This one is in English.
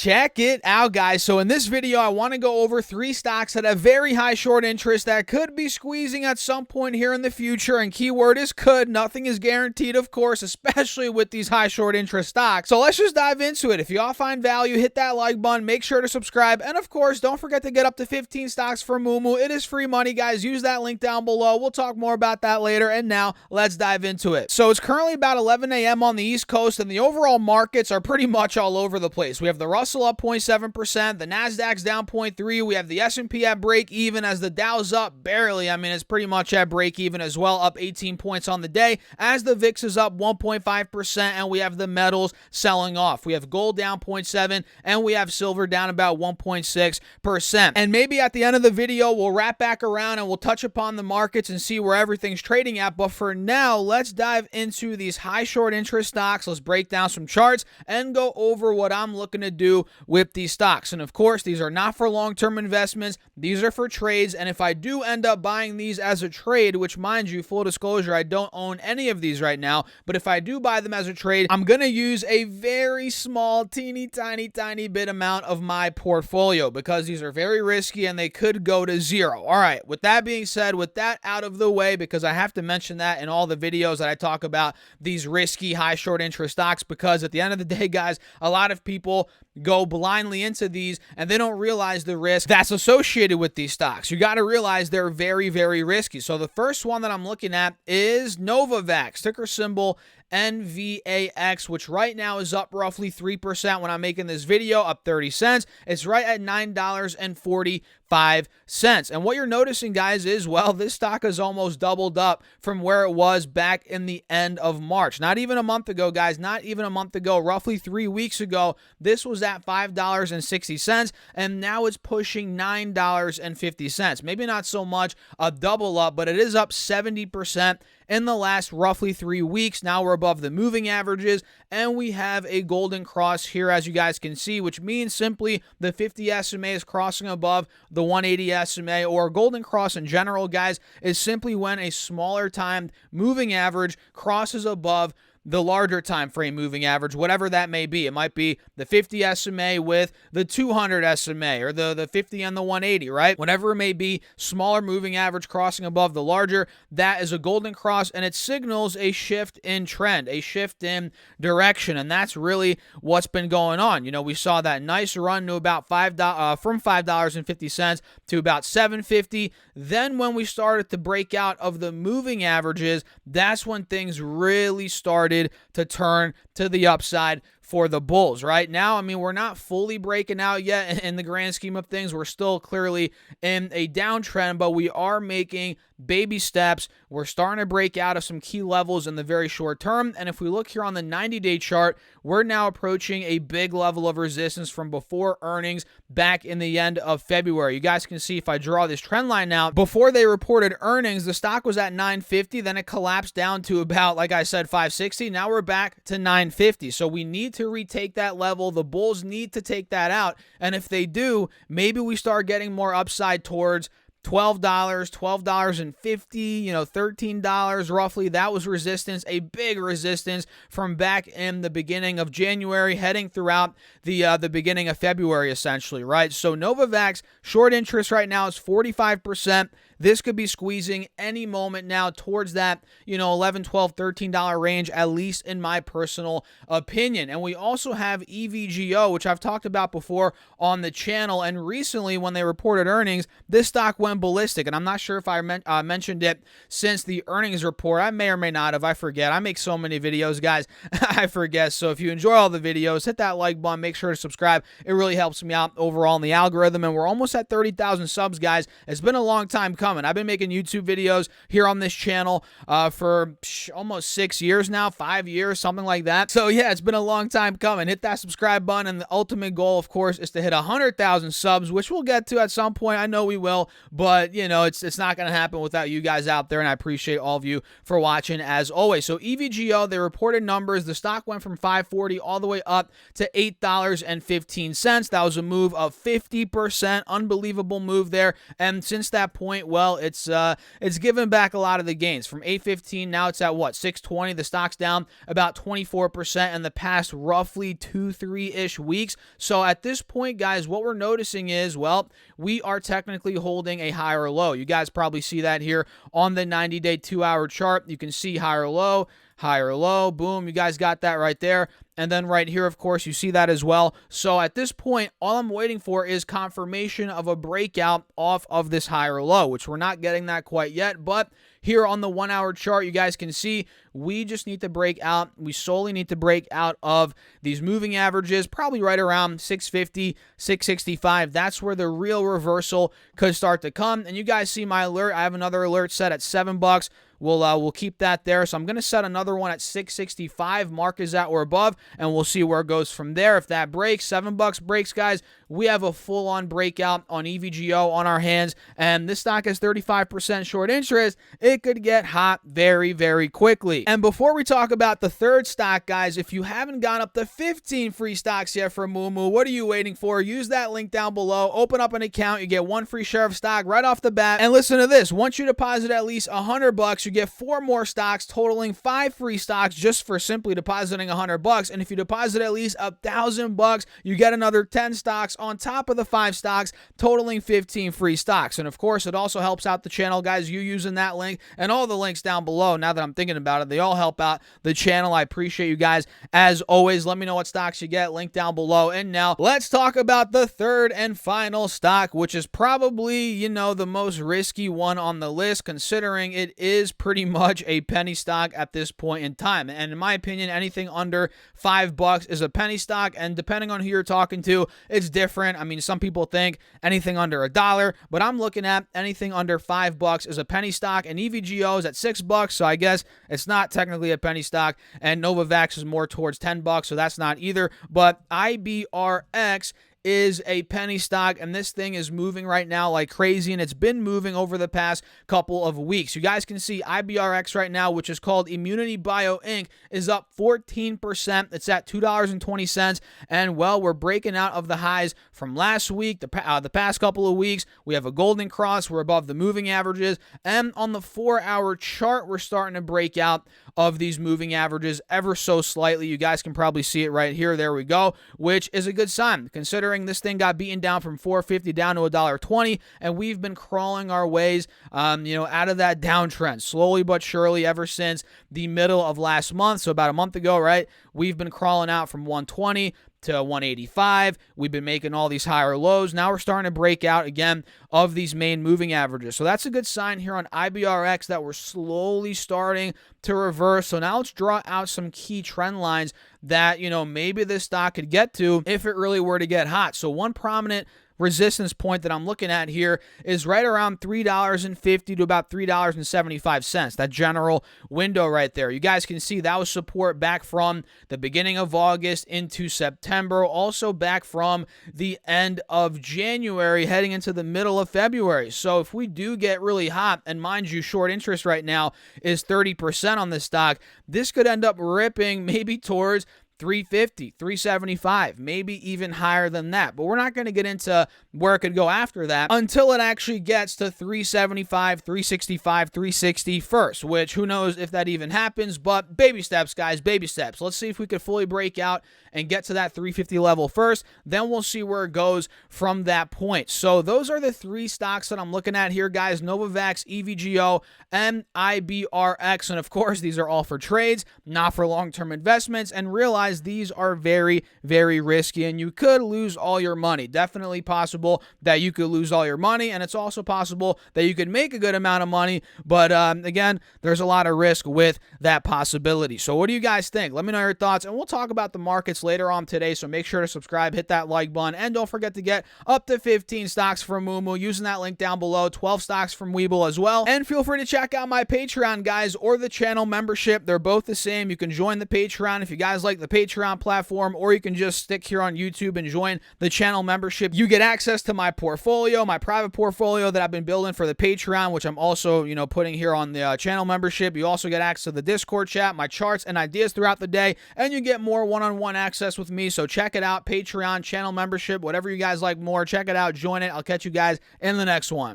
Check it out, guys. So in this video, I want to go over 3 stocks that have very high short interest that could be squeezing at some point here in the future. And keyword is could. Nothing is guaranteed, of course, especially with these high short interest stocks. So let's just dive into it. If you all find value, hit that like button. Make sure to subscribe. And of course, don't forget to get up to 15 stocks for Moomoo. It is free money, guys. Use that link down below. We'll talk more about that later. And now let's dive into it. So it's currently about 11 a.m. on the East Coast, and the overall markets are pretty much all over the place. We have the Russell up 0.7%, the Nasdaq's down 0.3%, we have the S&P at break even as the Dow's up barely. I mean, it's pretty much at break even as well, up 18 points on the day, as the VIX is up 1.5%, and we have the metals selling off. We have gold down 0.7%, and we have silver down about 1.6%. And maybe at the end of the video, we'll wrap back around and we'll touch upon the markets and see where everything's trading at. But for now, let's dive into these high short interest stocks. Let's break down some charts and go over what I'm looking to do with these stocks. And of course, these are not for long-term investments. These are for trades. And if I do end up buying these as a trade, which mind you, full disclosure, I don't own any of these right now, but if I do buy them as a trade, I'm going to use a very small, teeny tiny bit amount of my portfolio because these are very risky and they could go to zero. All right, with that being said, with that out of the way, because I have to mention that in all the videos that I talk about these risky high short interest stocks, because at the end of the day, guys, a lot of people go blindly into these and they don't realize the risk that's associated with these stocks. You got to realize they're very risky. So the first one that I'm looking at is Novavax, ticker symbol NVAX, which right now is up roughly 3% when I'm making this video, up 30 cents. It's right at $9.45. And what you're noticing, guys, is, well, this stock has almost doubled up from where it was back in the end of March. Not even a month ago, guys, not even a month ago, roughly 3 weeks ago, this was at $5.60, and now it's pushing $9.50. Maybe not so much a double up, but it is up 70% in the last roughly 3 weeks. Now we're above the moving averages, and we have a golden cross here, as you guys can see, which means simply the 50 SMA is crossing above the 180 SMA, or golden cross in general, guys, is simply when a smaller time moving average crosses above the larger time frame moving average, whatever that may be. It might be the 50 SMA with the 200 SMA, or the 50 and the 180, right? Whatever it may be, smaller moving average crossing above the larger, that is a golden cross, and it signals a shift in trend, a shift in direction, and that's really what's been going on. You know, we saw that nice run to about from $5.50 to about $7.50. Then when we started to break out of the moving averages, that's when things really started to turn to the upside for the bulls. Right now, I mean, we're not fully breaking out yet in the grand scheme of things. We're still clearly in a downtrend, but we are making baby steps. We're starting to break out of some key levels in the very short term. And if we look here on the 90-day chart, we're now approaching a big level of resistance from before earnings back in the end of February. You guys can see if I draw this trend line now, before they reported earnings, the stock was at $9.50. Then it collapsed down to about, like I said, $5.60. Now we're back to $9.50. So we need to retake that level. The bulls need to take that out. And if they do, maybe we start getting more upside towards $12, $12.50, $13 roughly. That was resistance, a big resistance from back in the beginning of January, heading throughout the beginning of February, essentially, right? So Novavax short interest right now is 45%. This could be squeezing any moment now towards that, $11, $12, $13 range, at least in my personal opinion. And we also have EVGO, which I've talked about before on the channel. And recently, when they reported earnings, this stock went ballistic. And I'm not sure if I mentioned it since the earnings report. I may or may not have. I forget. I make so many videos, guys. I forget. So if you enjoy all the videos, hit that like button. Make sure to subscribe. It really helps me out overall in the algorithm. And we're almost at 30,000 subs, guys. It's been a long time coming. I've been making YouTube videos here on this channel for almost 6 years now, 5 years, something like that. So yeah, it's been a long time coming. Hit that subscribe button, and the ultimate goal, of course, is to hit 100,000 subs, which we'll get to at some point. I know we will, but it's not going to happen without you guys out there, and I appreciate all of you for watching as always. So EVGO, they reported numbers. The stock went from $5.40 all the way up to $8.15. That was a move of 50%. Unbelievable move there. And since that point, well, well, it's given back a lot of the gains. From 815, now it's at what, 620? The stock's down about 24% in the past roughly 2-3-ish weeks. So at this point, guys, what we're noticing is, well, we are technically holding a higher low. You guys probably see that here on the 90-day 2-hour chart. You can see higher low, boom, you guys got that right there. And then right here, of course, you see that as well. So at this point, all I'm waiting for is confirmation of a breakout off of this higher low, which we're not getting that quite yet. But here on the 1-hour chart, you guys can see we just need to break out. We solely need to break out of these moving averages, probably right around 650, 665. That's where the real reversal could start to come. And you guys see my alert. I have another alert set at $7. We'll keep that there. So I'm going to set another one at 665. Mark is at or above, and we'll see where it goes from there. If that breaks, $7 breaks, guys, we have a full-on breakout on EVGO on our hands, and this stock has 35% short interest. It could get hot very, very quickly. And before we talk about the third stock, guys, if you haven't gone up to 15 free stocks yet from Moomoo, what are you waiting for? Use that link down below. Open up an account. You get 1 free share of stock right off the bat. And listen to this. Once you deposit at least $100, you get 4 more stocks, totaling 5 free stocks just for simply depositing $100. And if you deposit at least $1,000, you get another 10 stocks on top of the 5 stocks, totaling 15 free stocks. And of course, it also helps out the channel, guys. You using that link and all the links down below, now that I'm thinking about it, they all help out the channel. I appreciate you guys. As always, let me know what stocks you get, link down below. And now let's talk about the third and final stock, which is probably, you know, the most risky one on the list, considering it is pretty much a penny stock at this point in time. And in my opinion, anything under $5 is a penny stock, and depending on who you're talking to, it's different. I mean, some people think anything under $1, but I'm looking at anything under $5 is a penny stock, and EVGO is at $6, so I guess it's not technically a penny stock, and Novavax is more towards $10, so that's not either. But IBRX is a penny stock, and this thing is moving right now like crazy, and it's been moving over the past couple of weeks. You guys can see IBRX right now, which is called Immunity Bio Inc., is up 14%. It's at $2.20, and well, we're breaking out of the highs from last week, the past couple of weeks. We have a golden cross. We're above the moving averages, and on the 4-hour chart, we're starting to break out of these moving averages ever so slightly. You guys can probably see it right here. There we go, which is a good sign, considering this thing got beaten down from $4.50 down to $1.20, and we've been crawling our ways, out of that downtrend slowly but surely ever since the middle of last month. So about a month ago, right? We've been crawling out from 120 to 185. We've been making all these higher lows. Now we're starting to break out again of these main moving averages. So that's a good sign here on IBRX that we're slowly starting to reverse. So now let's draw out some key trend lines that, maybe this stock could get to if it really were to get hot. So one prominent resistance point that I'm looking at here is right around $3.50 to about $3.75. That general window right there. You guys can see that was support back from the beginning of August into September, also back from the end of January heading into the middle of February. So if we do get really hot, and mind you, short interest right now is 30% on this stock, this could end up ripping maybe towards 350, 375, maybe even higher than that. But we're not going to get into where it could go after that until it actually gets to 375, 365, 360 first, which who knows if that even happens, but baby steps, guys, baby steps. Let's see if we could fully break out and get to that 350 level first. Then we'll see where it goes from that point. So those are the 3 stocks that I'm looking at here, guys: Novavax, EVGO, and IBRX. And of course, these are all for trades, not for long-term investments. And realize these are very, very risky, and you could lose all your money. Definitely possible that you could lose all your money, and it's also possible that you could make a good amount of money, but again, there's a lot of risk with that possibility. So what do you guys think? Let me know your thoughts, and we'll talk about the markets later on today, so make sure to subscribe, hit that like button, and don't forget to get up to 15 stocks from Moomoo using that link down below, 12 stocks from Webull as well. And feel free to check out my Patreon, guys, or the channel membership. They're both the same. You can join the Patreon if you guys like the Patreon platform, or you can just stick here on YouTube and join the channel membership. You get access to my portfolio, my private portfolio that I've been building for the Patreon, which I'm also, putting here on the channel membership. You also get access to the Discord chat, my charts and ideas throughout the day, and you get more one-on-one access with me. So check it out, Patreon, channel membership, whatever you guys like more. Check it out, join it. I'll catch you guys in the next one.